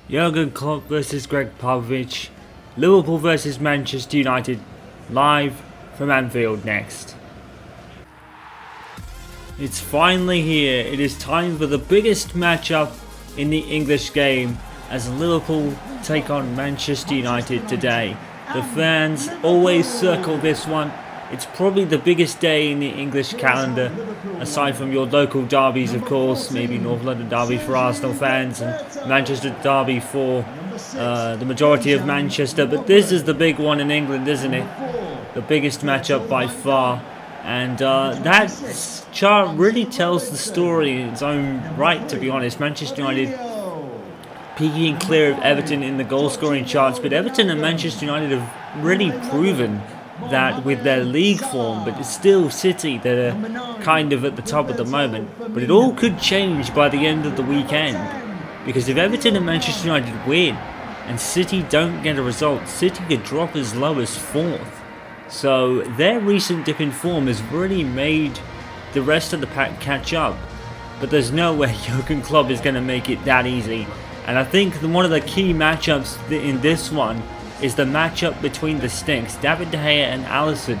Jurgen Klopp versus Gregg Popovich, Liverpool versus Manchester United, live from Anfield next. It's finally here. It is time for the biggest matchup in the English game as Liverpool take on Manchester United today. The fans always circle this one. It's probably the biggest day in the English calendar, aside from your local derbies, of course, maybe North London derby for Arsenal fans and Manchester derby for the majority of Manchester. But this is the big one in England, isn't it? The biggest matchup by far. And that chart really tells the story in its own right, to be honest. Manchester United peaking clear of Everton in the goal-scoring charts, but Everton and Manchester United have really proven that with their league form, but it's still City that are kind of at the top at the moment. But it all could change by the end of the weekend, because if Everton and Manchester United win and City don't get a result, City could drop as low as 4th. So their recent dip in form has really made the rest of the pack catch up. But there's no way Jurgen Klopp is going to make it that easy. And I think one of the key matchups in this one is the matchup between the stinks, David De Gea and Alisson,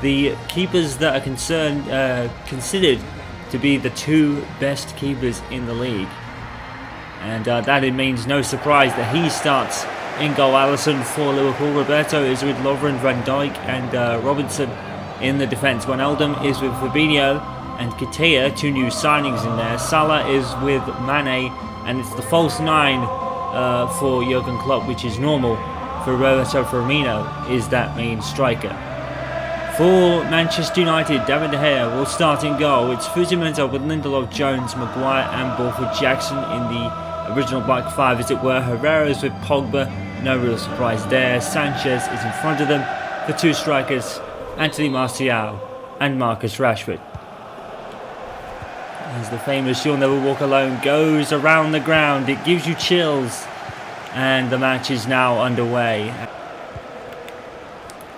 the keepers that are considered to be the two best keepers in the league. And that it means no surprise that he starts in goal. Alisson for Liverpool, Roberto is with Lovren, Van Dijk and Robinson in the defence. Wijnaldum is with Fabinho and Ketia, two new signings in there. Salah is with Mane, and it's the false 9 for Jurgen Klopp, which is normal. For Roberto Firmino is that main striker. For Manchester United, David De Gea will start in goal. It's Fuzimento with Lindelof, Jones, Maguire and Borthwick-Jackson in the original back five, as it were. Herrera's with Pogba, no real surprise there. Sanchez is in front of them. The two strikers, Anthony Martial and Marcus Rashford. As the famous "You'll Never Walk Alone" goes around the ground, it gives you chills. And the match is now underway.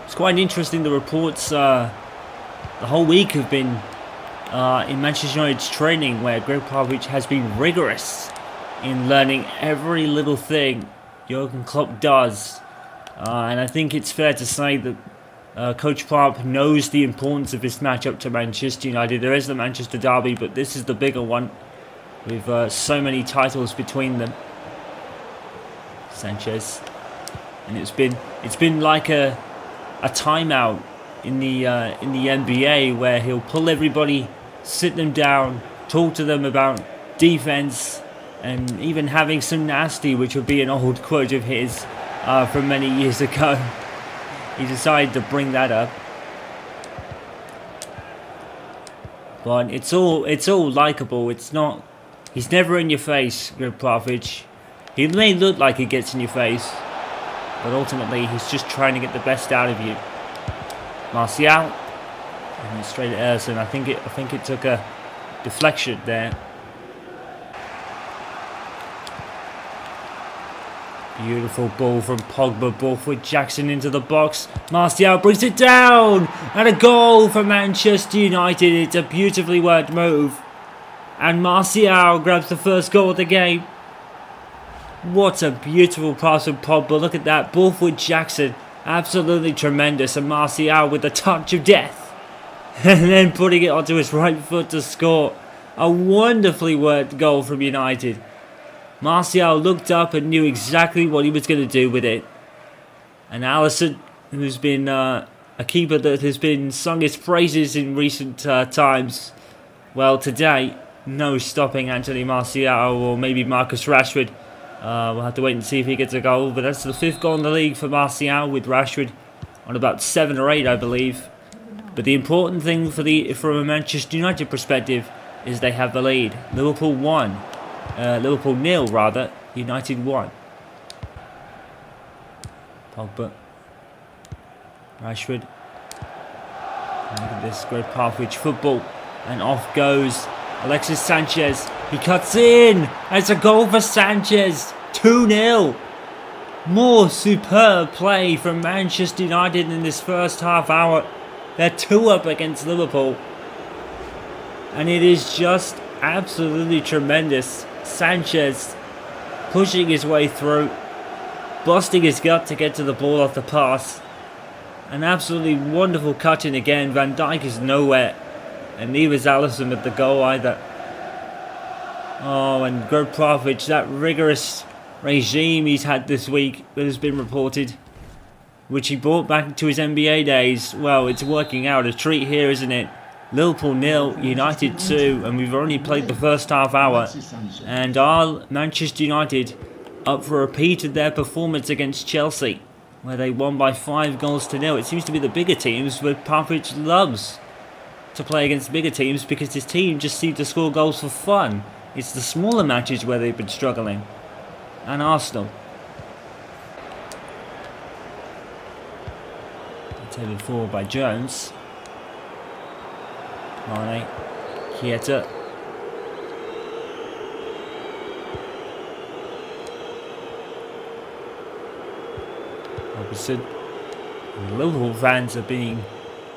It's quite interesting, the reports the whole week have been in Manchester United's training, where Gregg Popovich has been rigorous in learning every little thing Jurgen Klopp does. And I think it's fair to say that Coach Pop knows the importance of this matchup to Manchester United. There is the Manchester derby, but this is the bigger one with so many titles between them. Sanchez, and it's been like a timeout in the NBA, where he'll pull everybody, sit them down, talk to them about defense, and even having some nasty, which would be an old quote of his from many years ago. He decided to bring that up, but it's all likable. It's not. He's never in your face, Gregg Popovich. He may look like he gets in your face, but ultimately he's just trying to get the best out of you. Martial, and straight at Ederson. I think it took a deflection there. Beautiful ball from Pogba, Borthwick-Jackson into the box. Martial brings it down, and a goal for Manchester United. It's a beautifully worked move, and Martial grabs the first goal of the game. What a beautiful pass from Pogba. Look at that. Borthwick-Jackson, absolutely tremendous. And Martial with a touch of death. And then putting it onto his right foot to score. A wonderfully worked goal from United. Martial looked up and knew exactly what he was going to do with it. And Alisson, who's been a keeper that has been sung his praises in recent times. Well, today, no stopping Anthony Martial or maybe Marcus Rashford. We'll have to wait and see if he gets a goal, but that's the 5th goal in the league for Martial, with Rashford on about 7 or 8, I believe. But the important thing from a Manchester United perspective is they have the lead. Liverpool 0 rather. United 1. Pogba, Rashford. And look at this great Popovich football, and off goes Alexis Sanchez. He cuts in. It's a goal for Sanchez. 2-0. More superb play from Manchester United in this first half hour. They're 2 up against Liverpool. And it is just absolutely tremendous. Sanchez pushing his way through, busting his gut to get to the ball off the pass. An absolutely wonderful cutting again. Van Dijk is nowhere, and neither is Alisson with the goal either. Oh, and Gregg Popovich, that rigorous regime he's had this week that has been reported, which he brought back to his NBA days, well, it's working out. A treat here, isn't it? Liverpool 0, United 2, and we've only played the first half hour. And are Manchester United up for a repeat of their performance against Chelsea, where they won by 5-0. It seems to be the bigger teams, but Popovich loves to play against bigger teams because his team just seems to score goals for fun. It's the smaller matches where they've been struggling. And Arsenal. Taken forward by Jones. Mane. Kieta. Robertson. The Liverpool fans are being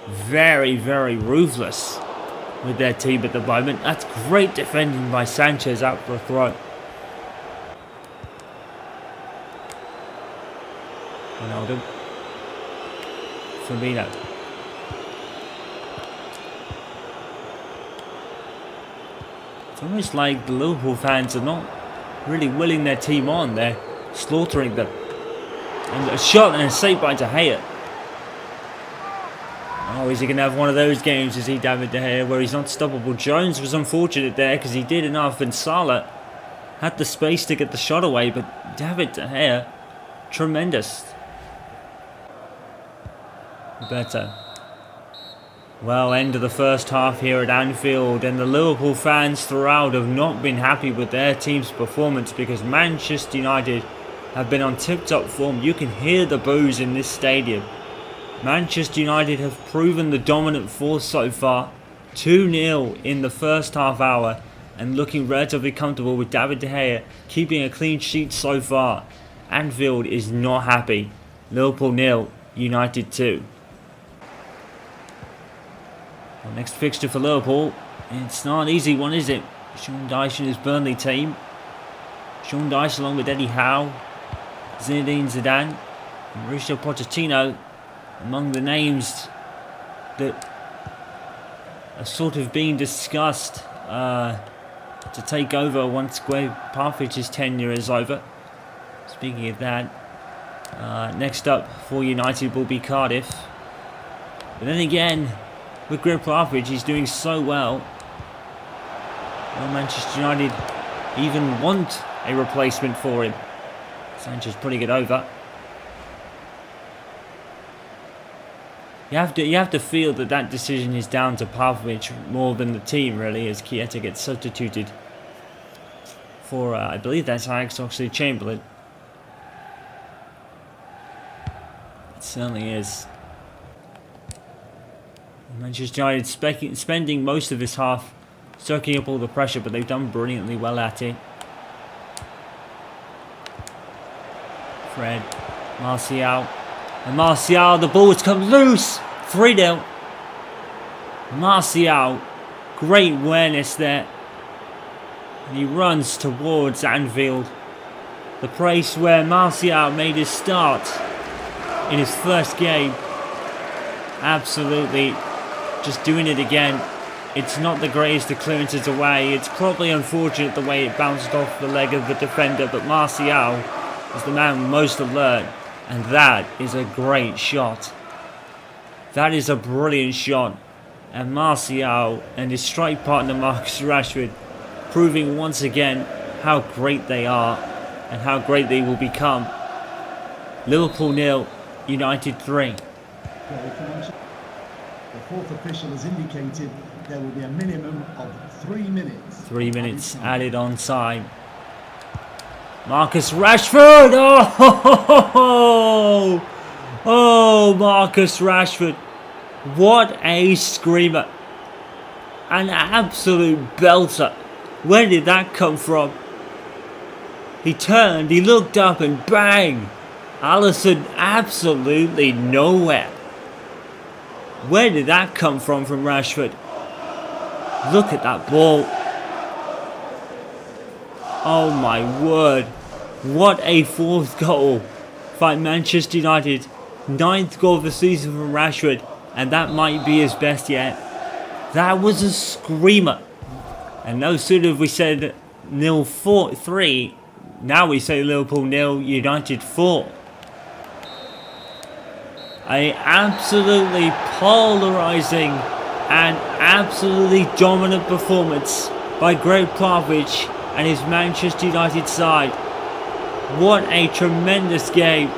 very, very ruthless with their team at the moment. That's great defending by Sanchez out for a throw. Ronaldo. Firmino. It's almost like the Liverpool fans are not really willing their team on. They're slaughtering them. And a shot and a save by De Gea. Oh, is he going to have one of those games, is he, David De Gea, where he's not stoppable? Jones was unfortunate there because he did enough, and Salah had the space to get the shot away, but David De Gea, tremendous. Better. Well, end of the first half here at Anfield, and the Liverpool fans throughout have not been happy with their team's performance because Manchester United have been on tip-top form. You can hear the boos in this stadium. Manchester United have proven the dominant force so far. 2-0 in the first half hour and looking relatively comfortable with David De Gea keeping a clean sheet so far. Anfield is not happy. Liverpool 0, United 2. Well, next fixture for Liverpool. It's not an easy one, is it? Sean Dyche and his Burnley team. Sean Dyche along with Eddie Howe, Zinedine Zidane, and Mauricio Pochettino among the names that are sort of being discussed to take over once Gregg Popovich's tenure is over. Speaking of that, next up for United will be Cardiff. But then again, with Gregg Popovich, he's doing so well. Will Manchester United even want a replacement for him? Sanchez putting it over. You have to feel that decision is down to Popovich more than the team, really, as Kieta gets substituted for, I believe that's Alex Oxlade-Chamberlain. It certainly is. Manchester United spending most of this half soaking up all the pressure, but they've done brilliantly well at it. Fred, Martial, and Martial, the ball has come loose. 3-0. Martial, great awareness there. And he runs towards Anfield, the place where Martial made his start in his first game. Absolutely just doing it again. It's not the greatest of clearances away. It's probably unfortunate the way it bounced off the leg of the defender, but Martial is the man most alert, and that is a great shot. That is a brilliant shot, and Martial and his strike partner Marcus Rashford proving once again how great they are and how great they will become. Liverpool 0, United 3. The fourth official has indicated there will be a minimum of 3 minutes. 3 minutes added on side. Marcus Rashford! Oh, oh, Marcus Rashford. What a screamer. An absolute belter. Where did that come from? He turned, he looked up and bang! Alisson absolutely nowhere. Where did that come from Rashford? Look at that ball. Oh my word. What a fourth goal by Manchester United. 9th goal of the season from Rashford, and that might be his best yet. That was a screamer. And no sooner have we said 0-3, now we say Liverpool 0, United 4. A absolutely polarising and absolutely dominant performance by Gregg Popovich and his Manchester United side. What a tremendous game.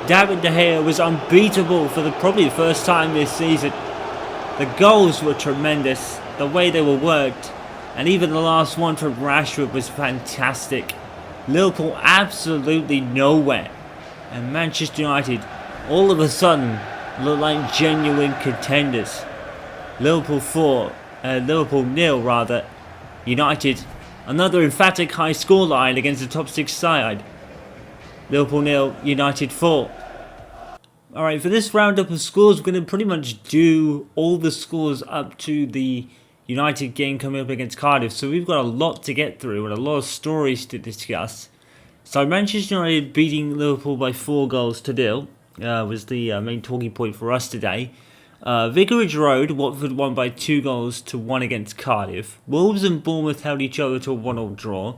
David De Gea was unbeatable for probably the first time this season. The goals were tremendous, the way they were worked, and even the last one from Rashford was fantastic. Liverpool absolutely nowhere, and Manchester United all of a sudden look like genuine contenders. Liverpool 0 rather. United, another emphatic high scoreline against the top 6 side. Liverpool 0, United 4. Alright, for this roundup of scores, we're going to pretty much do all the scores up to the United game coming up against Cardiff. So we've got a lot to get through and a lot of stories to discuss. So Manchester United beating Liverpool by 4 goals to 0 was the main talking point for us today. Vicarage Road, Watford won by 2 goals to 1 against Cardiff. Wolves and Bournemouth held each other to a 1-1 draw.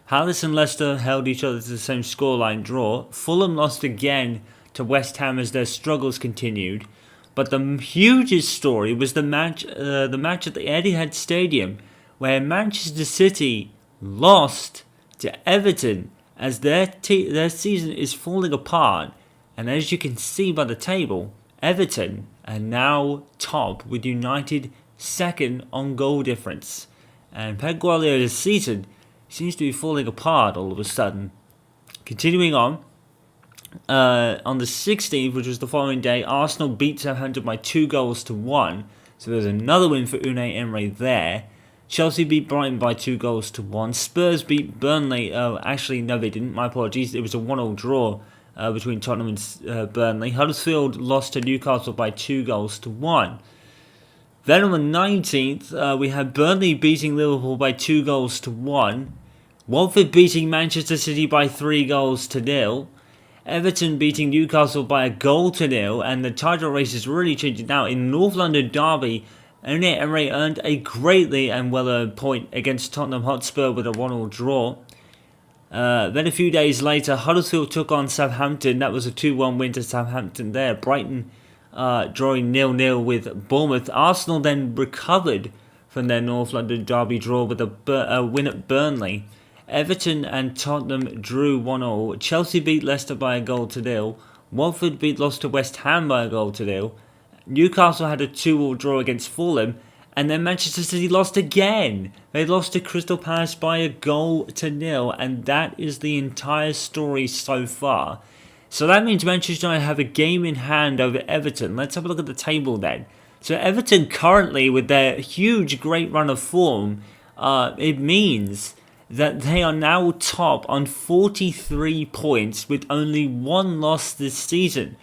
Palace and Leicester held each other to the same scoreline draw. Fulham lost again to West Ham as their struggles continued. But the hugest story was the match at the Etihad Stadium, where Manchester City lost to Everton as their season is falling apart. And as you can see by the table, Everton are now top with United second on goal difference. And Pep Guardiola's season seems to be falling apart all of a sudden. Continuing on the 16th, which was the following day, Arsenal beat Southampton by 2 goals to 1. So there's another win for Unai Emery there. Chelsea beat Brighton by 2 goals to 1. Spurs beat Burnley. Oh, actually, no, they didn't. My apologies. It was a 1-1 draw between Tottenham and Burnley. Huddersfield lost to Newcastle by 2 goals to 1. Then on the 19th, we had Burnley beating Liverpool by 2 goals to 1. Watford beating Manchester City by 3 goals to 0. Everton beating Newcastle by 1 goal to 0. And the title race is really changing now. In North London derby, Unai Emery earned a greatly and well-earned point against Tottenham Hotspur with a 1-1 draw. Then a few days later, Huddersfield took on Southampton. That was a 2-1 win to Southampton there. Brighton drawing 0-0 with Bournemouth. Arsenal then recovered from their North London derby draw with a win at Burnley. Everton and Tottenham drew 1-1. Chelsea beat Leicester by 1 goal to 0. Watford lost to West Ham by 1 goal to 0. Newcastle had a 2-2 draw against Fulham. And then Manchester City lost again. They lost to Crystal Palace by 1 goal to 0. And that is the entire story so far. So that means Manchester United have a game in hand over Everton. Let's have a look at the table then. So Everton currently, with their huge great run of form, it means that they are now top on 43 points with only 1 loss this season.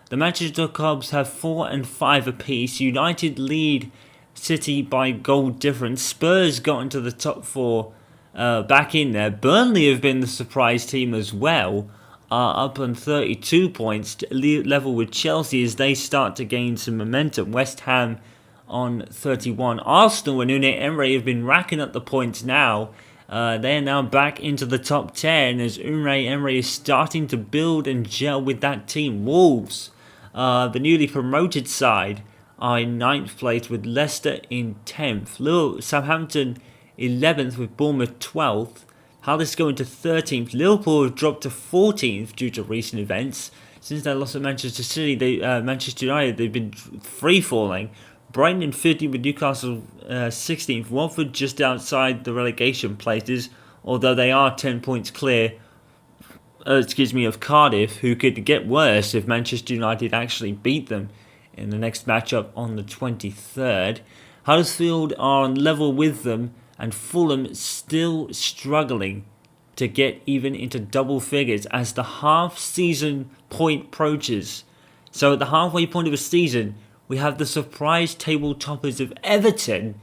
The Manchester clubs have 4 and 5 apiece. United lead City by goal difference. Spurs got into the top 4 back in there. Burnley have been the surprise team as well, up on 32 points, level with Chelsea as they start to gain some momentum. West Ham on 31. Arsenal and Unai Emery have been racking up the points now. They are now back into the top 10 as Unai Emery is starting to build and gel with that team. Wolves, the newly promoted side, are in 9th place with Leicester in 10th. Southampton 11th with Bournemouth 12th. Palace going to 13th. Liverpool have dropped to 14th due to recent events. Since their loss at Manchester City, Manchester United, they've been free-falling. Brighton in 15th with Newcastle 16th. Watford just outside the relegation places, although they are 10 points clear of Cardiff, who could get worse if Manchester United actually beat them in the next matchup on the 23rd. Huddersfield are on level with them, and Fulham still struggling to get even into double figures as the half-season point approaches. So at the halfway point of a season, we have the surprise table toppers of Everton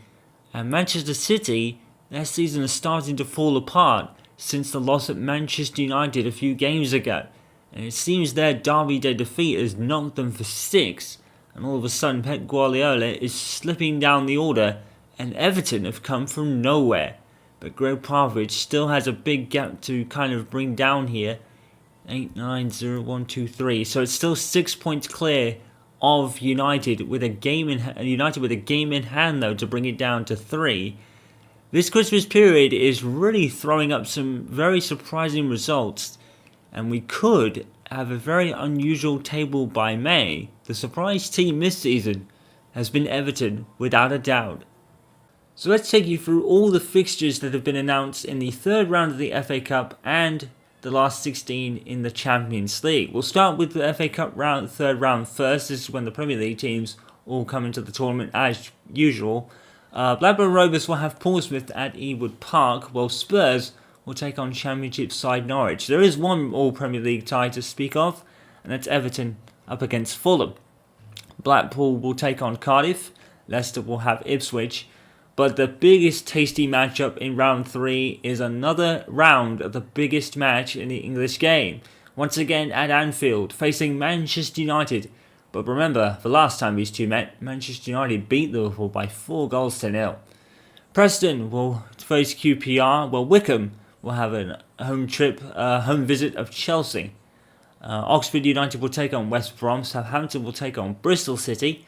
and Manchester City. Their season is starting to fall apart. since the loss at Manchester United a few games ago. And it seems their Derby Day defeat has knocked them for 6. And all of a sudden Pep Guardiola is slipping down the order, and Everton have come from nowhere. But Gregg Popovich still has a big gap to kind of bring down here. 8, 9, 0, 1, 2, 3. So it's still 6 points clear of United with a game in hand though to bring it down to 3. This Christmas period is really throwing up some very surprising results, and we could have a very unusual table by May. The surprise team this season has been Everton, without a doubt. So let's take you through all the fixtures that have been announced in the third round of the FA Cup and the last 16 in the Champions League. We'll start with the FA Cup third round first. This is when the Premier League teams all come into the tournament as usual. Blackburn Rovers will have Portsmouth at Ewood Park, while Spurs will take on Championship side Norwich. There is one All-Premier League tie to speak of, and that's Everton up against Fulham. Blackpool will take on Cardiff. Leicester will have Ipswich. But the biggest tasty matchup in round 3 is another round of the biggest match in the English game. Once again at Anfield, facing Manchester United. But remember, the last time these two met, Manchester United beat Liverpool by 4 goals to 0. Preston will face QPR, while Wickham will have a home visit of Chelsea. Oxford United will take on West Brom. Southampton will take on Bristol City.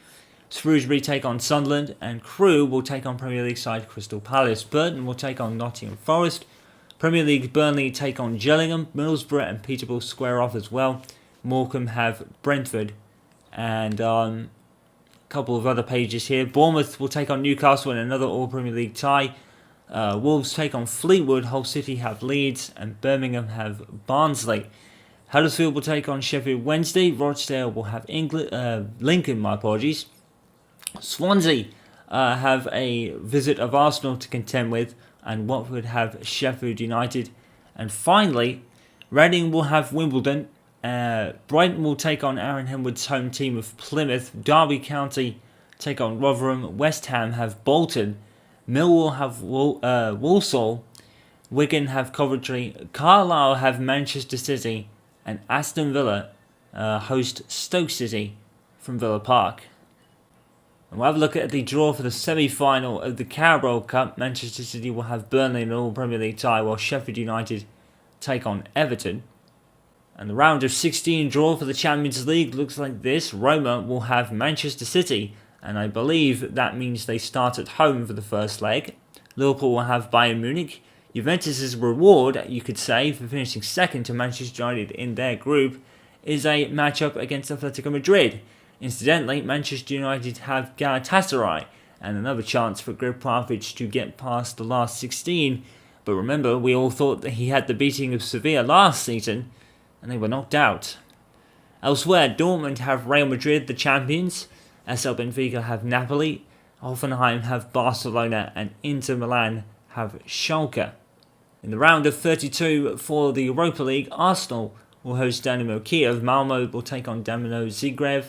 Shrewsbury take on Sunderland, and Crewe will take on Premier League side Crystal Palace. Burton will take on Nottingham Forest. Premier League Burnley take on Gillingham. Middlesbrough and Peterborough square off as well. Morecambe have Brentford, and a couple of other pages here. Bournemouth will take on Newcastle in another All-Premier League tie. Wolves take on Fleetwood. Hull City have Leeds, and Birmingham have Barnsley. Huddersfield will take on Sheffield Wednesday. Rochdale will have Lincoln, my apologies. Swansea have a visit of Arsenal to contend with, and Watford have Sheffield United. And finally, Reading will have Wimbledon. Brighton will take on Aaron Henwood's home team of Plymouth. Derby County take on Rotherham. West Ham have Bolton. Millwall have Walsall. Wigan have Coventry. Carlisle have Manchester City. And Aston Villa host Stoke City from Villa Park. And we'll have a look at the draw for the semi-final of the Carabao Cup. Manchester City will have Burnley in an All-Premier League tie, while Sheffield United take on Everton. And the round of 16 draw for the Champions League looks like this. Roma will have Manchester City, and I believe that means they start at home for the first leg. Liverpool will have Bayern Munich. Juventus' reward, you could say, for finishing second to Manchester United in their group is a matchup against Atletico Madrid. Incidentally, Manchester United have Galatasaray, and another chance for Gregg Popovich to get past the last 16. But remember, we all thought that he had the beating of Sevilla last season, and they were knocked out. Elsewhere, Dortmund have Real Madrid, the champions. SL Benfica have Napoli. Hoffenheim have Barcelona, and Inter Milan have Schalke. In the round of 32 for the Europa League, Arsenal will host Dynamo Kiev. Malmo will take on Dinamo Zagreb.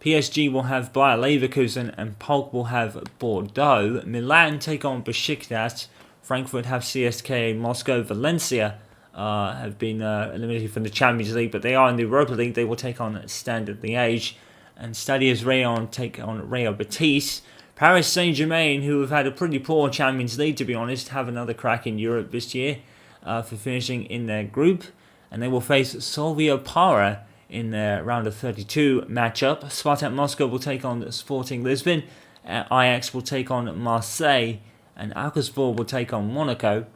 PSG will have Bayer Leverkusen, and Polk will have Bordeaux. Milan take on Besiktas. Frankfurt have CSKA Moscow. Valencia have been eliminated from the Champions League, but they are in the Europa League. They will take on Standard Liège. And Stade Rayon take on Real Betis. Paris Saint-Germain, who have had a pretty poor Champions League, to be honest, have another crack in Europe this year for finishing in their group. And they will face Slavia Praha in their round of 32 matchup. Spartak Moscow will take on Sporting Lisbon. Ajax will take on Marseille. And Alkmaar will take on Monaco.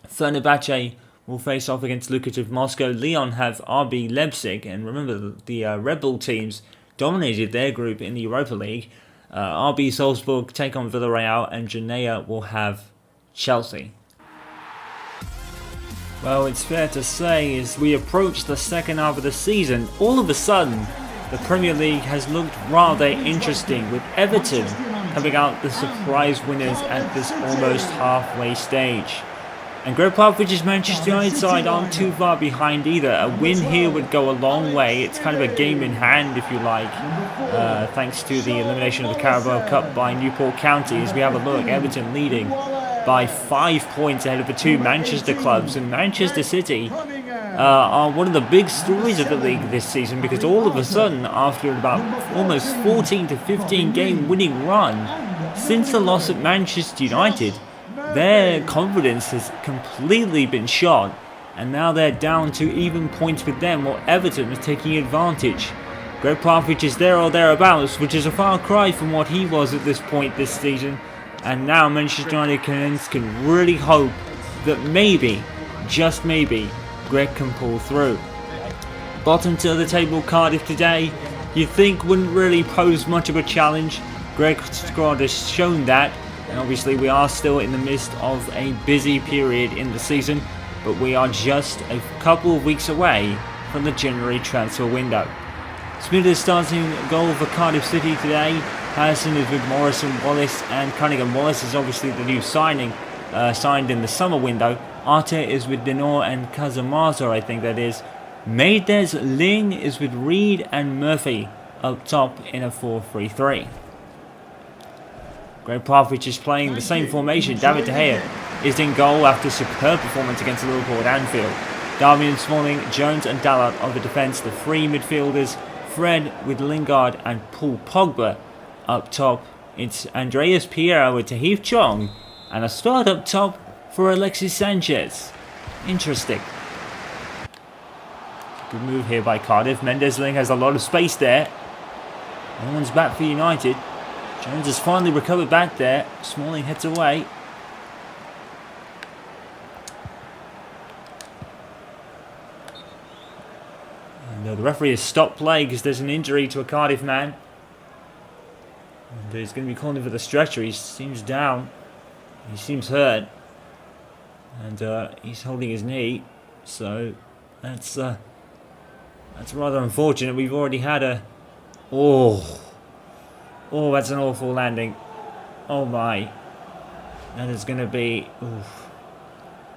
Fenerbahce will face off against Lokomotiv Moscow. Lyon have RB Leipzig. And remember, the Red Bull teams dominated their group in the Europa League. RB Salzburg take on Villarreal, and Genoa will have Chelsea. Well, it's fair to say, as we approach the second half of the season, all of a sudden, the Premier League has looked rather interesting, with Everton coming out the surprise winners at this almost halfway stage. And Gregg Popovich's Manchester United side aren't too far behind either. A win here would go a long way. It's kind of a game in hand, if you like, thanks to the elimination of the Carabao Cup by Newport County. As we have a look, Everton leading by 5 points ahead of the two Manchester clubs. And Manchester City are one of the big stories of the league this season, because all of a sudden, after about almost 14 to 15 game winning run since the loss at Manchester United, their confidence has completely been shot, and now they're down to even points with them, while Everton is taking advantage. Gregg Popovich is there or thereabouts, which is a far cry from what he was at this point this season. And now Manchester United can really hope that maybe, just maybe, Gregg can pull through. Bottom to the table Cardiff today, you'd think wouldn't really pose much of a challenge. Gregg's squad has shown that, and obviously we are still in the midst of a busy period in the season, but we are just a couple of weeks away from the January transfer window. Smith is starting goal for Cardiff City today. Harrison is with Morrison, Wallace and Cunningham. Wallace is obviously the new signing, signed in the summer window. Arte is with Denor and Casamazzo, I think that is. Maidez Ling is with Reed and Murphy up top in a 4-3-3. Gregg Popovich is playing the same formation. David De Gea is in goal after a superb performance against Liverpool at Anfield. Darmian, Smalling, Jones and Dallard are the defence. The three midfielders, Fred with Lingard and Paul Pogba up top. It's Andreas Pereira with Tahith Chong and a start up top for Alexis Sanchez. Interesting. Good move here by Cardiff. Mendes-Ling has a lot of space there. No one's back for United. Jones has finally recovered back there. Smalling heads away. And the referee has stopped play because there's an injury to a Cardiff man. And he's going to be calling for the stretcher. He seems down. He seems hurt. And he's holding his knee. So that's rather unfortunate. We've already had a... Oh, that's an awful landing. Oh my. That is going to be... Oof.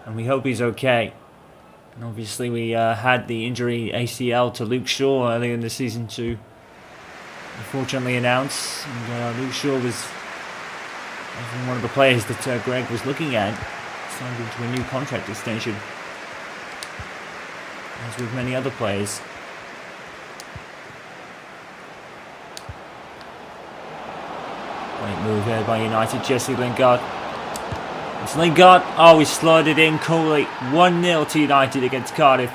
And we hope he's okay. And obviously we had the injury ACL to Luke Shaw earlier in the season to unfortunately announce. And Luke Shaw was one of the players that Gregg was looking at. Signed into a new contract extension, as with many other players. Great move here by United. Jesse Lingard. It's Lingard. Oh, he slid in coolly. 1-0 to United against Cardiff.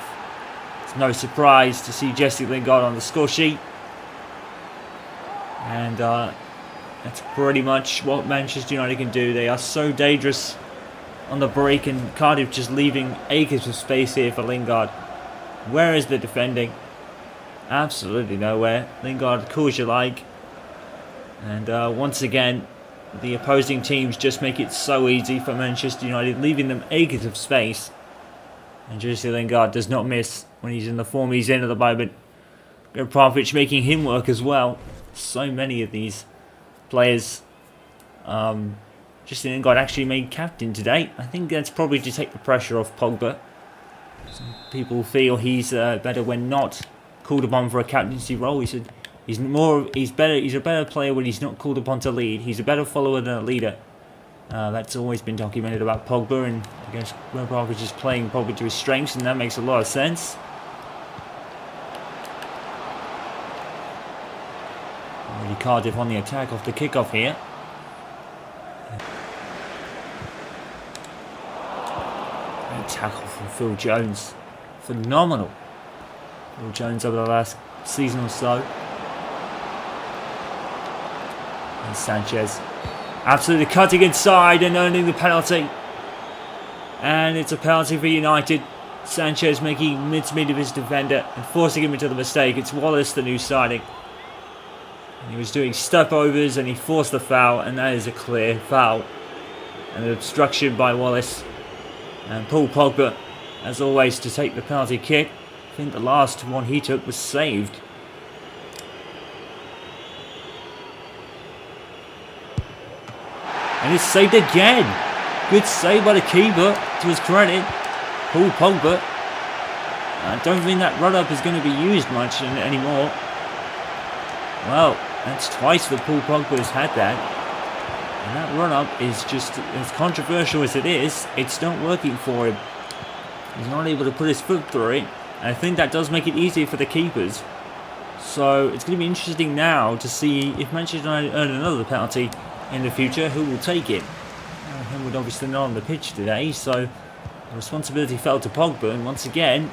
It's no surprise to see Jesse Lingard on the score sheet. And that's pretty much what Manchester United can do. They are so dangerous on the break, and Cardiff just leaving acres of space here for Lingard. Where is the defending? Absolutely nowhere. Lingard, cool as you like. And once again, the opposing teams just make it so easy for Manchester United, leaving them acres of space. And Jesse Lingard does not miss when he's in the form he's in at the moment. Gregg Popovich making him work as well. So many of these players. Jesse Lingard actually made captain today. I think that's probably to take the pressure off Pogba. Some people feel he's better when not called upon for a captaincy role. He said he's a better player when he's not called upon to lead. He's a better follower than a leader. That's always been documented about Pogba, and I guess Gregg Popovich is playing Pogba to his strengths, and that makes a lot of sense. Already Cardiff on the attack off the kickoff here. Tackle from Phil Jones. Phenomenal. Phil Jones over the last season or so. And Sanchez absolutely cutting inside and earning the penalty. And it's a penalty for United. Sanchez making mincemeat of his defender and forcing him into the mistake. It's Wallace, the new signing. And he was doing step overs and he forced the foul, and that is a clear foul. And an obstruction by Wallace. And Paul Pogba, as always, to take the penalty kick. I think the last one he took was saved. And it's saved again. Good save by the keeper, to his credit. Paul Pogba. I don't think that run-up is going to be used much anymore. Well, that's twice that Paul Pogba has had that. And that run-up is just as controversial as it is. It's not working for him. He's not able to put his foot through it. And I think that does make it easier for the keepers. So it's going to be interesting now to see if Manchester United earn another penalty in the future, who will take it. Him would obviously not on the pitch today, so the responsibility fell to Pogba, and once again,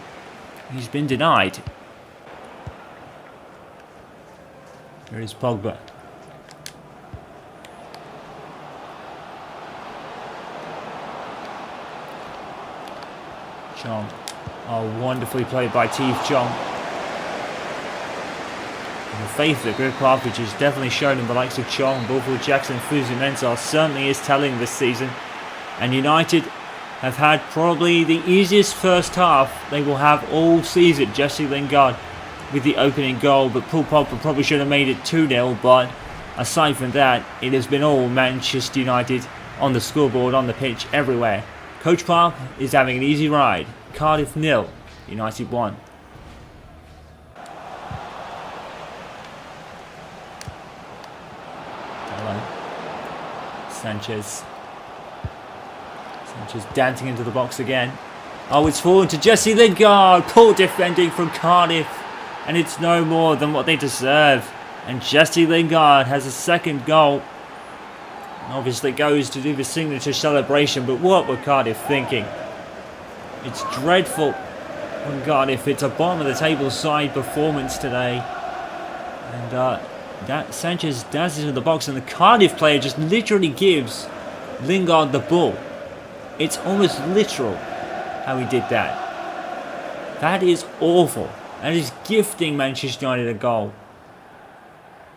he's been denied. Here is Pogba. Chong. Oh, wonderfully played by Teeth Chong. And the faith that Gregg Popovich has definitely shown in the likes of Chong, Bullfield Jackson, Fuzi Mensah certainly is telling this season. And United have had probably the easiest first half they will have all season. Jesse Lingard with the opening goal, but Paul Pogba probably should have made it 2-0. But aside from that, it has been all Manchester United on the scoreboard, on the pitch, everywhere. Coach Park is having an easy ride. Cardiff 0, United 1. Sanchez dancing into the box again. Oh, it's fallen to Jesse Lingard. Poor defending from Cardiff. And it's no more than what they deserve. And Jesse Lingard has a second goal. And obviously goes to do the signature celebration. But what were Cardiff thinking? It's dreadful from Cardiff. It's a bottom of the table side performance today. And that Sanchez dances into the box, and the Cardiff player just literally gives Lingard the ball. It's almost literal how he did that. That is awful. That is gifting Manchester United a goal.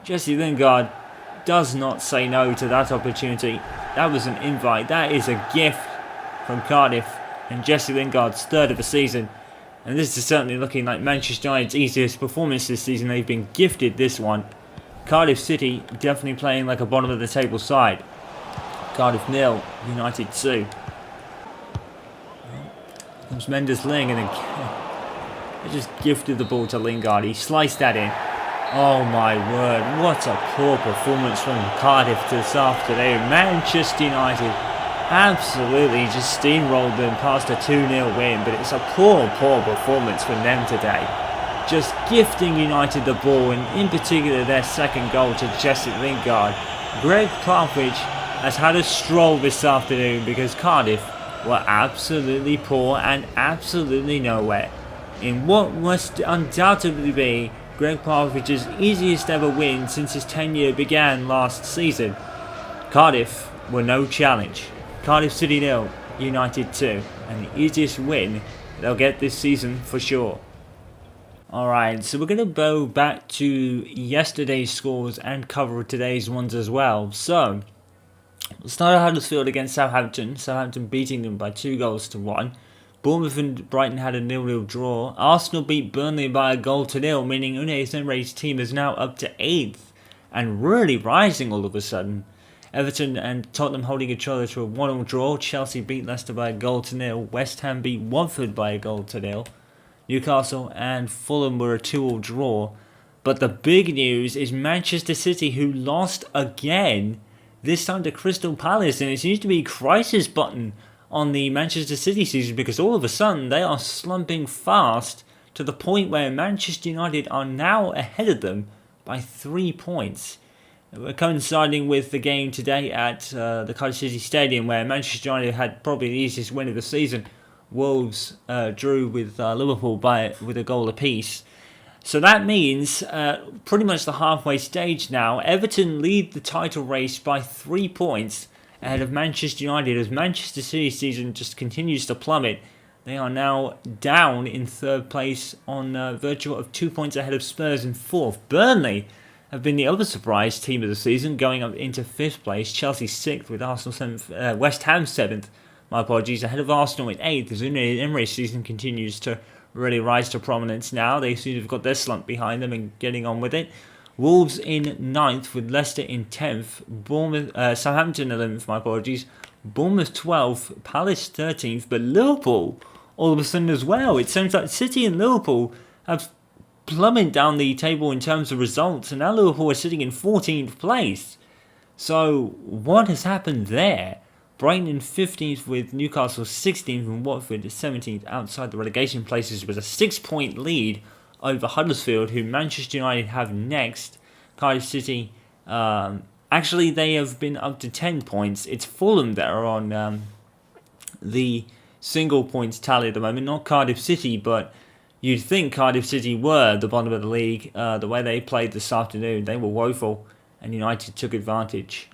Jesse Lingard does not say no to that opportunity. That was an invite. That is a gift from Cardiff. And Jesse Lingard's third of the season. And this is certainly looking like Manchester United's easiest performance this season. They've been gifted this one. Cardiff City definitely playing like a bottom of the table side. Cardiff 0, United 2. Here comes Mendes Ling, and again, they just gifted the ball to Lingard. He sliced that in. Oh my word, what a poor performance from Cardiff this afternoon. Manchester United absolutely just steamrolled them past a 2-0 win, but it's a poor performance from them today. Just gifting United the ball, and in particular their second goal to Jesse Lingard. Gregg Popovich has had a stroll this afternoon because Cardiff were absolutely poor and absolutely nowhere. In what must undoubtedly be Gregg Popovich's easiest ever win since his tenure began last season, Cardiff were no challenge. Cardiff City 0, United 2, and the easiest win they'll get this season for sure. Alright, so we're going to go back to yesterday's scores and cover today's ones as well. So, we'll start at Huddersfield against Southampton. Southampton beating them by 2-1. Bournemouth and Brighton had a 0-0 draw. Arsenal beat Burnley by a 0-0, meaning Unai Emery's team is now up to 8th and really rising all of a sudden. Everton and Tottenham holding each other to a 1-1 draw. Chelsea beat Leicester by a 0-0. West Ham beat Watford by a 0-0. Newcastle and Fulham were a 2-2 draw. But the big news is Manchester City, who lost again, this time to Crystal Palace. And it seems to be a crisis button on the Manchester City season, because all of a sudden they are slumping fast to the point where Manchester United are now ahead of them by 3 points. We're coinciding with the game today at the Cardiff City Stadium, where Manchester United had probably the easiest win of the season. Wolves drew with Liverpool with a goal apiece. So that means pretty much the halfway stage now. Everton lead the title race by 3 points ahead of Manchester United, as Manchester City's season just continues to plummet. They are now down in third place on virtue of 2 points ahead of Spurs in fourth. Burnley have been the other surprise team of the season, going up into fifth place. Chelsea sixth, with Arsenal seventh, West Ham seventh. My apologies, ahead of Arsenal in 8th, as Unai Emery's season continues to really rise to prominence now. They seem to have got their slump behind them and getting on with it. Wolves in 9th, with Leicester in 10th. Southampton 11th, my apologies. Bournemouth 12th, Palace 13th, but Liverpool all of a sudden as well. It seems like City and Liverpool have plummeted down the table in terms of results, and now Liverpool are sitting in 14th place. So what has happened there? Brighton 15th with Newcastle 16th and Watford 17th outside the relegation places with a 6-point lead over Huddersfield, who Manchester United have next. Cardiff City, actually they have been up to 10 points. It's Fulham that are on the single points tally at the moment, not Cardiff City, but you'd think Cardiff City were the bottom of the league. The way they played this afternoon, they were woeful, and United took advantage.